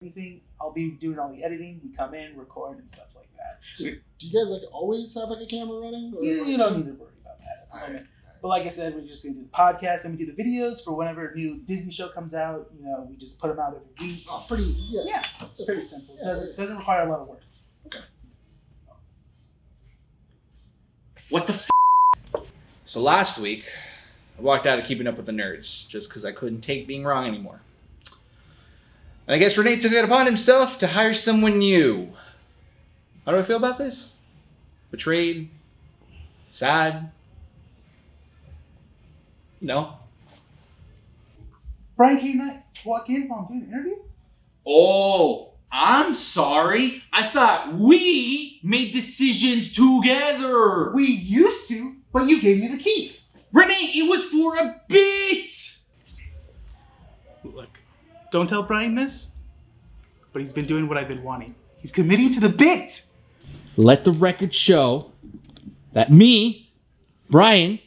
anything, I'll be doing all the editing. We come in, record, and stuff like that. So do you guys always have a camera running? Or You don't need to worry about that at the moment. But like I said, we're just going to do the podcast and we do the videos for whenever a new Disney show comes out. We just put them out every week. Oh, pretty easy. Yeah, so it's pretty simple. It doesn't require a lot of work. Okay. What the So last week, I walked out of Keeping Up with the Nerds just because I couldn't take being wrong anymore. And I guess Rene took it upon himself to hire someone new. How do I feel about this? Betrayed? Sad? No. Bryan, can you not walk in while I'm doing an interview? Oh, I'm sorry. I thought we made decisions together. We used to, but you gave me the key. Rene, it was for a bit. Look, don't tell Bryan this, but he's been doing what I've been wanting. He's committing to the bit. Let the record show that me, Bryan,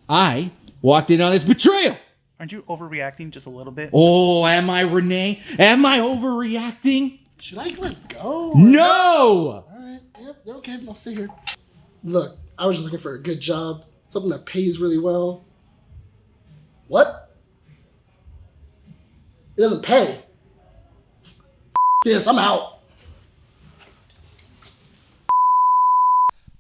I walked in on this betrayal. Aren't you overreacting just a little bit? Oh, am I, Rene? Am I overreacting? Should I let go? No! Alright, yep, okay, I'll stay here. Look, I was just looking for a good job, something that pays really well. What? It doesn't pay. This, I'm out.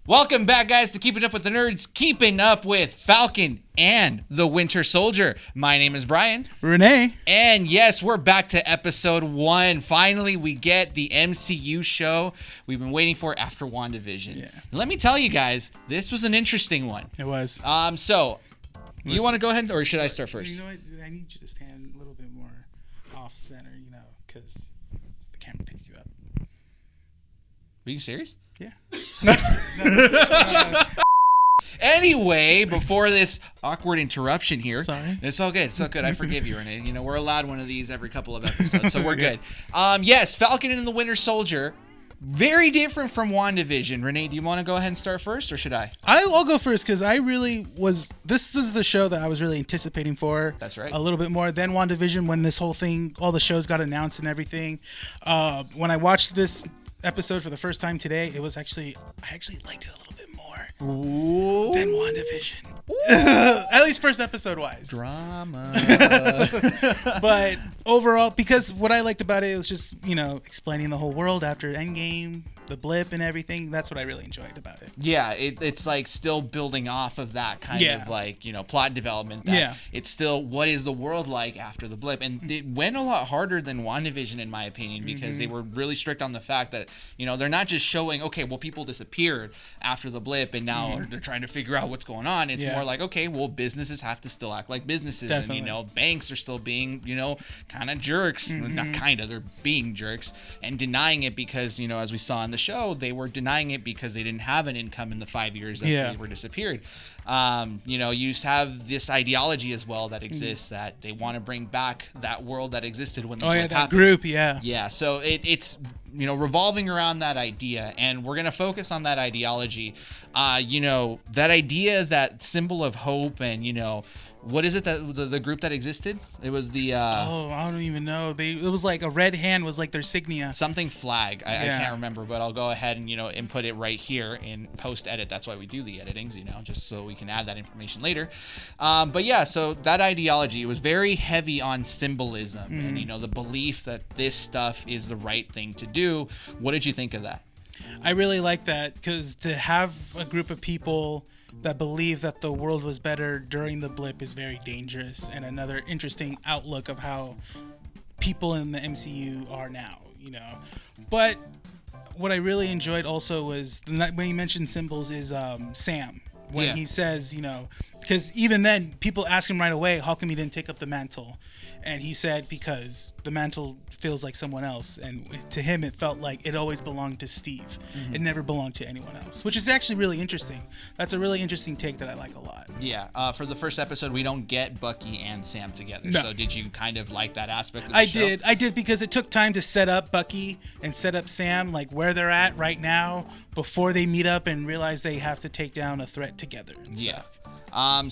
Welcome back, guys, to Keeping Up with the Nerds, keeping up with Falcon and the Winter Soldier. My name is Bryan. Rene. And yes, we're back to episode 1. Finally, we get the MCU show we've been waiting for after WandaVision. Yeah. Let me tell you guys, this was an interesting one. It was. So, you want to go ahead, or should I start first? You know what? I need you to stand a little bit more off center, because the camera picks you up. Are you serious? Yeah. Anyway, before this awkward interruption here. Sorry. It's all good. It's all good. I forgive you, Rene. We're allowed one of these every couple of episodes, so we're good. Yes, Falcon and the Winter Soldier. Very different from WandaVision. Rene, do you want to go ahead and start first, or should I? I'll go first because I really was. This is the show that I was really anticipating for. That's right. A little bit more than WandaVision when this whole thing, all the shows got announced and everything. When I watched this episode for the first time today, I actually liked it a little bit more than WandaVision. At least first episode wise. Drama. But overall, because what I liked about it was just, explaining the whole world after Endgame, the blip and everything. That's what I really enjoyed about it. Yeah, it's like still building off of that kind of like, plot development. Yeah. It's still, what is the world like after the blip? And it went a lot harder than WandaVision, in my opinion, because they were really strict on the fact that, they're not just showing, okay, well, people disappeared after the blip and now they're trying to figure out what's going on. It's more like, okay, well, businesses have to still act like businesses. Definitely. And, banks are still being, kind of jerks. Not kind of, they're being jerks and denying it because, as we saw in the show, they were denying it because they didn't have an income in the 5 years that they were disappeared. You have this ideology as well that exists that they want to bring back that world that existed when the blip happened. Group, Yeah, so it's revolving around that idea, and we're gonna focus on that ideology. That idea, that symbol of hope, and what is it that the group that existed? It was the I don't even know. It was like a red hand was like their signia. something flag. I can't remember, but I'll go ahead and input it right here in post edit. That's why we do the editings, just so we can add that information later. But yeah, so that ideology was very heavy on symbolism and the belief that this stuff is the right thing to do. What did you think of that? I really like that because to have a group of people that believe that the world was better during the blip is very dangerous, and another interesting outlook of how people in the MCU are now, But what I really enjoyed also was when you mentioned symbols is Sam. When he says, because even then people ask him right away, how come he didn't take up the mantle? And he said, because the mantle feels like someone else. And to him, it felt like it always belonged to Steve. It never belonged to anyone else, which is actually really interesting. That's a really interesting take that I like a lot. Yeah. For the first episode, we don't get Bucky and Sam together. No. So did you kind of like that aspect of the show? I did because it took time to set up Bucky and set up Sam, like where they're at right now before they meet up and realize they have to take down a threat together and stuff.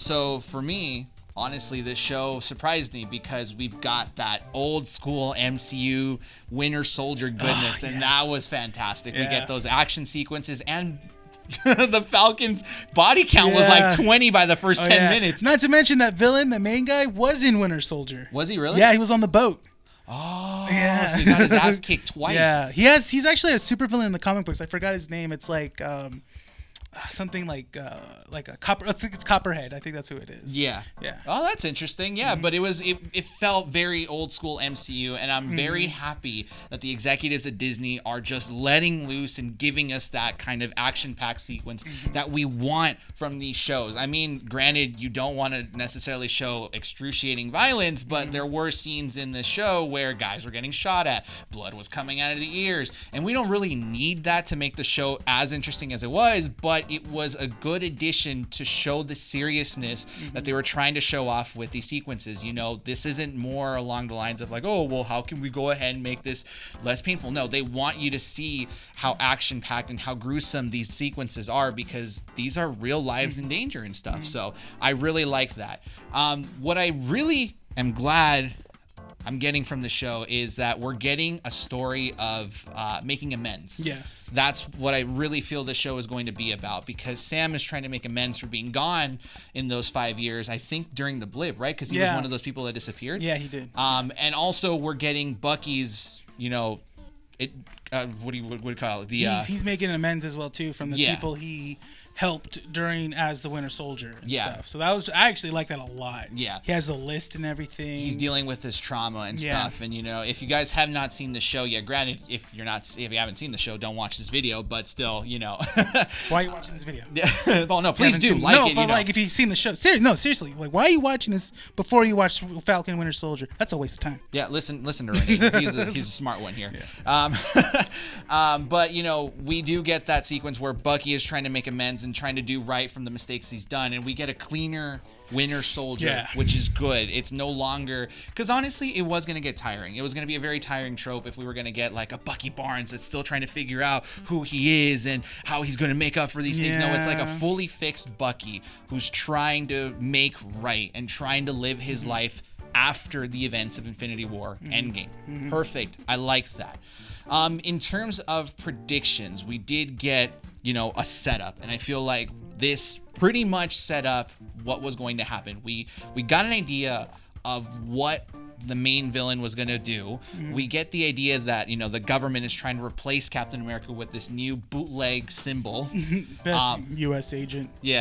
So for me, honestly, this show surprised me because we've got that old school MCU Winter Soldier goodness, and that was fantastic. We get those action sequences, and the Falcon's body count was like 20 by the first 10 minutes. Not to mention that villain, the main guy, was in Winter Soldier. Was he really? Yeah, he was on the boat. Oh, so he got his ass kicked twice. Yeah, he's actually a supervillain in the comic books. I forgot his name. It's like something like a copper. I think it's Copperhead. I think that's who it is. Yeah. Oh, that's interesting. Yeah, but it felt very old school MCU, and I'm very happy that the executives at Disney are just letting loose and giving us that kind of action-packed sequence that we want from these shows. I mean, granted, you don't want to necessarily show excruciating violence, but there were scenes in the show where guys were getting shot at, blood was coming out of the ears, and we don't really need that to make the show as interesting as it was, but it was a good addition to show the seriousness that they were trying to show off with these sequences. You know, this isn't more along the lines of like, oh, well, how can we go ahead and make this less painful? No, they want you to see how action-packed and how gruesome these sequences are, because these are real lives in danger and stuff. So I really like that. What I really am glad I'm getting from the show is that we're getting a story of making amends. Yes. That's what I really feel the show is going to be about, because Sam is trying to make amends for being gone in those 5 years, I think during the blip, right? Because he was one of those people that disappeared. Yeah, he did. And also we're getting Bucky's, you know, what do you call it? He's making amends as well too from the people he helped during as the Winter Soldier and stuff. So I actually like that a lot. Yeah. He has a list and everything. He's dealing with his trauma and stuff. And, you know, if you guys have not seen the show yet, granted, if you haven't seen the show, don't watch this video, but still, you know. Why are you watching this video? Well, no, please do. Like if you've seen the show. Seriously. Like, why are you watching this before you watch Falcon Winter Soldier? That's a waste of time. Yeah, listen to Rene. He's a smart one here. Yeah. But, you know, we do get that sequence where Bucky is trying to make amends and trying to do right from the mistakes he's done, and we get a cleaner Winter Soldier, which is good. It's no longer, because honestly it was going to get tiring. It was going to be a very tiring trope if we were going to get like a Bucky Barnes that's still trying to figure out who he is and how he's going to make up for these things. No, it's like a fully fixed Bucky who's trying to make right and trying to live his life after the events of Infinity War Endgame. Perfect. I like that. In terms of predictions, we did get, you know, a setup, and I feel like this pretty much set up what was going to happen. We got an idea of what the main villain was going to do. We get the idea that, you know, the government is trying to replace Captain America with this new bootleg symbol. That's U.S. agent. He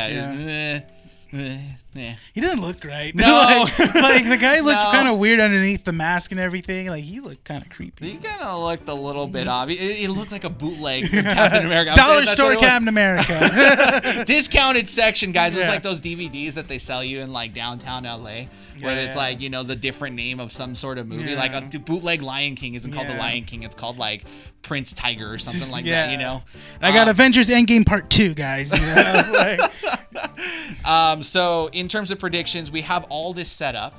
didn't look right. No. like the guy looked kind of weird underneath the mask and everything. Like, he looked kind of creepy. He kind of looked a little bit obvious. It looked like a bootleg of Captain America. Dollar store Captain America. Discounted section, guys. It's like those DVDs that they sell you in like downtown LA, where it's like, you know, the different name of some sort of movie. Like a bootleg Lion King isn't called the Lion King. It's called like Prince Tiger or something like that, you know. I got Avengers Endgame Part 2, guys. You know? So in terms of predictions, we have all this set up.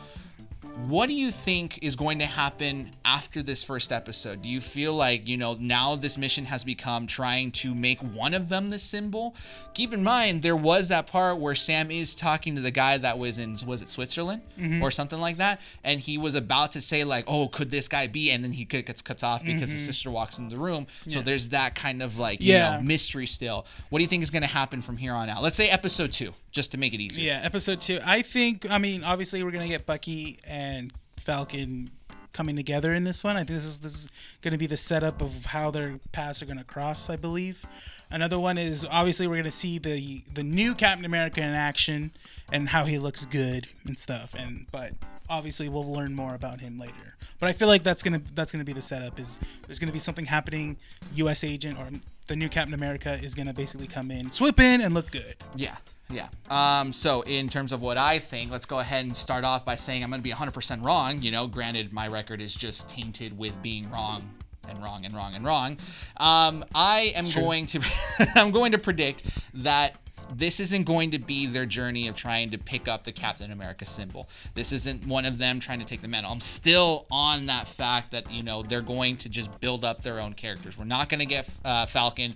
What do you think is going to happen after this first episode? Do you feel like, you know, now this mission has become trying to make one of them the symbol? Keep in mind, there was that part where Sam is talking to the guy that was in, was it Switzerland or something like that? And he was about to say like, oh, could this guy be? And then he gets cut off because his sister walks into the room. So there's that kind of like, you know, mystery still. What do you think is going to happen from here on out? Let's say episode 2, just to make it easier. Yeah, episode 2. I mean, obviously we're going to get Bucky and Falcon coming together in this one. I think this is going to be the setup of how their paths are going to cross, I believe. Another one is obviously we're going to see the new Captain America in action and how he looks good and stuff. But obviously we'll learn more about him later. But I feel like that's gonna be the setup. Is there's going to be something happening. U.S. agent or the new Captain America is going to basically come in, swoop in, and look good. Yeah. So in terms of what I think, let's go ahead and start off by saying I'm going to be 100% wrong. You know, granted, my record is just tainted with being wrong. I am going to I'm going to predict that this isn't going to be their journey of trying to pick up the Captain America symbol. This isn't one of them trying to take the mantle. I'm still on that fact that, you know, they're going to just build up their own characters. We're not going to get Falcon,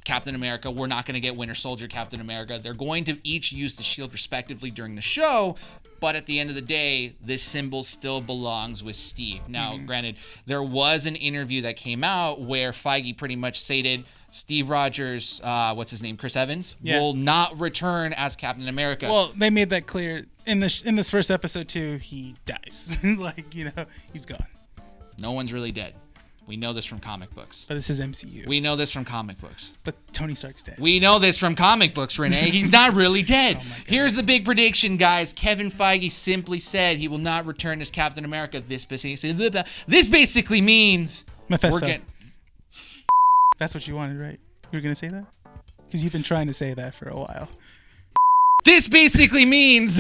Captain America. We're not going to get Winter Soldier, Captain America. They're going to each use the shield respectively during the show, But at the end of the day, this symbol still belongs with Steve. Now, granted, there was an interview that came out where Feige pretty much stated Steve Rogers, what's his name, Chris Evans, will not return as Captain America. Well, they made that clear in this first episode too. He dies, like, you know, he's gone. No one's really dead. We know this from comic books. But this is MCU. We know this from comic books. But Tony Stark's dead. We know this from comic books, Rene. He's not really dead. Oh my God. Here's the big prediction, guys. Kevin Feige simply said he will not return as Captain America. This basically means Mephisto. That's what you wanted, right? You were going to say that? Because you've been trying to say that for a while. This basically means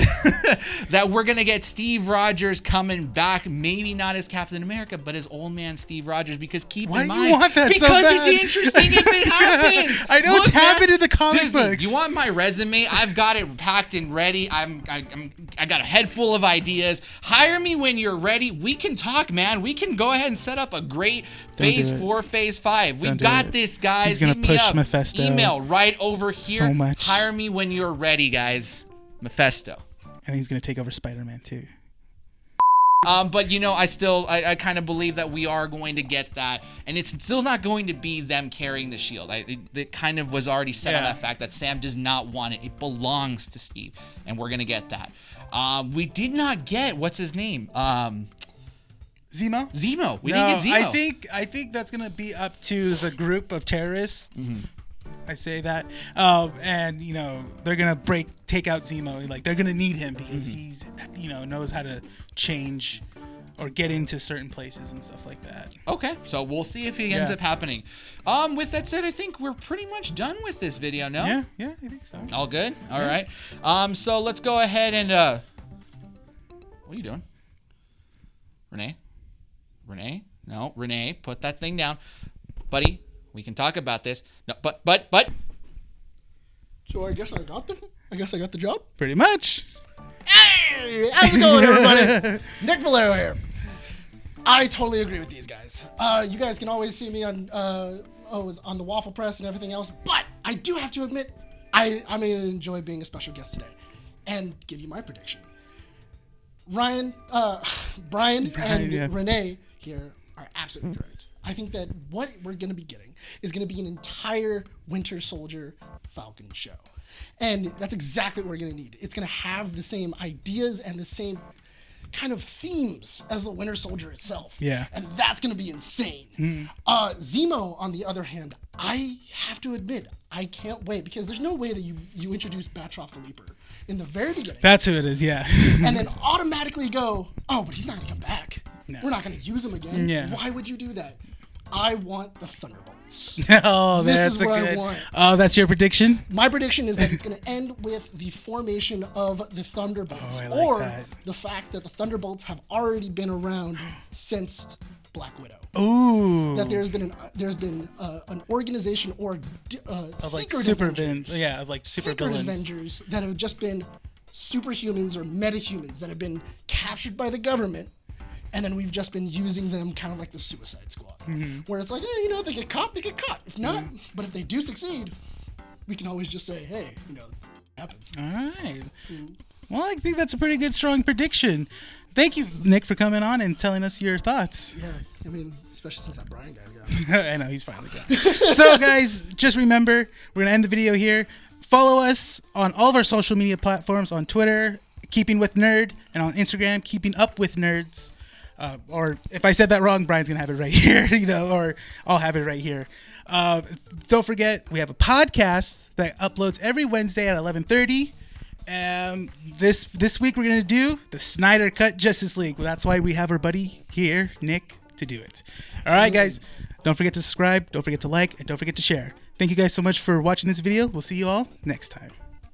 that we're going to get Steve Rogers coming back, maybe not as Captain America, but as old man Steve Rogers, because keep in mind, Why do you want that because so bad? it's interesting if it happens. I know it's happened in the comic Disney, books. You want my resume? I've got it packed and ready. I got a head full of ideas. Hire me when you're ready. We can talk, man. We can go ahead and set up a great Phase 4, Phase 5. We've got this, guys. He's gonna Hit me push up. Mephisto Email right over here. so much. Hire me when you're ready, guys. Mephisto. And he's going to take over Spider-Man too. But you know, I kind of believe that we are going to get that, and it's still not going to be them carrying the shield. It kind of was already set on that fact that Sam does not want it. It belongs to Steve, and we're gonna get that. We did not get what's his name. Zemo? Zemo. We didn't get Zemo. I think that's gonna be up to the group of terrorists. I say that, and you know they're gonna take out Zemo. Like they're gonna need him because he's, you know, knows how to change or get into certain places and stuff like that. Okay, so we'll see if it ends up happening. With that said, I think we're pretty much done with this video. No? Yeah, I think so. All good. All right. So let's go ahead and what are you doing, Rene? No, Rene, put that thing down, buddy. We can talk about this. No, but. So I guess I got the job. Pretty much. Hey, how's it going, everybody? Nick Valero here. I totally agree with these guys. You guys can always see me on the Waffle Press and everything else, but I do have to admit, I'm going to enjoy being a special guest today and give you my prediction. Bryan and Rene here are absolutely correct. I think that what we're going to be getting is going to be an entire Winter Soldier Falcon show. And that's exactly what we're going to need. It's going to have the same ideas and the same kind of themes as the Winter Soldier itself. Yeah. And that's going to be insane. Zemo, on the other hand, I have to admit, I can't wait because there's no way that you introduce Batroc the Leaper in the very beginning. That's who it is, yeah. And then automatically go, oh, but he's not going to come back. No. We're not going to use him again. Yeah. Why would you do that? I want the Thunderbolts. Oh, This that's is what I good. want. Oh, that's your prediction? My prediction is that it's going to end with the formation of the Thunderbolts, Oh, I like or that. the fact that the Thunderbolts have already been around since Black Widow. Ooh. That there's been an organization or Of like secret super Avengers, villains. Yeah, of like super secret villains. Avengers that have just been superhumans or metahumans that have been captured by the government. And then we've just been using them kind of like the Suicide Squad. Where it's like, you know, they get caught. If not, but if they do succeed, we can always just say, hey, you know, it happens. All right. Well, I think that's a pretty good, strong prediction. Thank you, Nick, for coming on and telling us your thoughts. Yeah, I mean, especially since that Bryan guy's got it. I know, he's finally gone. So, guys, just remember, we're going to end the video here. Follow us on all of our social media platforms, on Twitter, Keeping With Nerd, and on Instagram, Keeping Up With Nerds. Or if I said that wrong, Brian's gonna have it right here, you know, or I'll have it right here. Don't forget, we have a podcast that uploads every Wednesday at 11:30. This week we're gonna do the Snyder Cut Justice League. Well, that's why we have our buddy here, Nick, to do it. All right, guys, don't forget to subscribe, don't forget to like, and don't forget to share. Thank you guys so much for watching this video. We'll see you all next time.